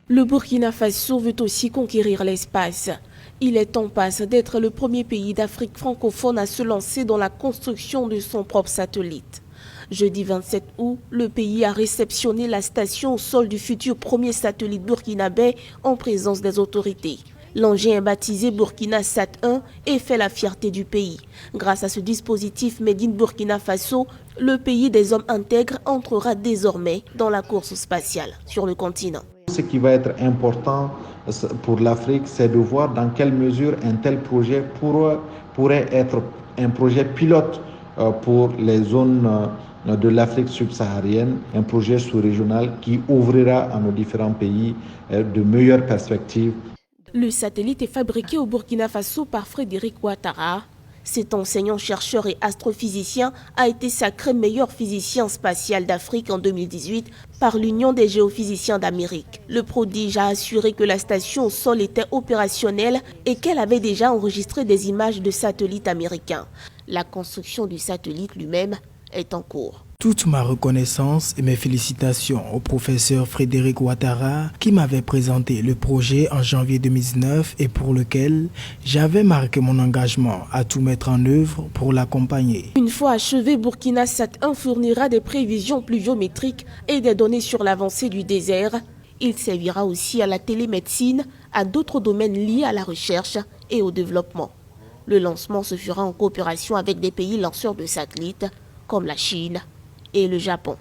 Le Burkina Faso veut aussi conquérir l'espace. Il est en passe d'être le premier pays d'Afrique francophone à se lancer dans la construction de son propre satellite. Jeudi 27 août, le pays a réceptionné la station au sol du futur premier satellite burkinabé en présence des autorités. L'engin est baptisé Burkina Sat 1 et fait la fierté du pays. Grâce à ce dispositif Made in Burkina Faso, le pays des hommes intègres entrera désormais dans la course spatiale sur le continent. Ce qui va être important pour l'Afrique, c'est de voir dans quelle mesure un tel projet pourrait être un projet pilote pour les zones de l'Afrique subsaharienne, un projet sous-régional qui ouvrira à nos différents pays de meilleures perspectives. Le satellite est fabriqué au Burkina Faso par Frédéric Ouattara. Cet enseignant-chercheur et astrophysicien a été sacré meilleur physicien spatial d'Afrique en 2018 par l'Union des géophysiciens d'Amérique. Le prodige a assuré que la station au sol était opérationnelle et qu'elle avait déjà enregistré des images de satellites américains. La construction du satellite lui-même est en cours. Toute ma reconnaissance et mes félicitations au professeur Frédéric Ouattara qui m'avait présenté le projet en janvier 2019 et pour lequel j'avais marqué mon engagement à tout mettre en œuvre pour l'accompagner. Une fois achevé, Burkina Sat 1 fournira des prévisions pluviométriques et des données sur l'avancée du désert. Il servira aussi à la télémédecine, à d'autres domaines liés à la recherche et au développement. Le lancement se fera en coopération avec des pays lanceurs de satellites comme la Chine et le Japon.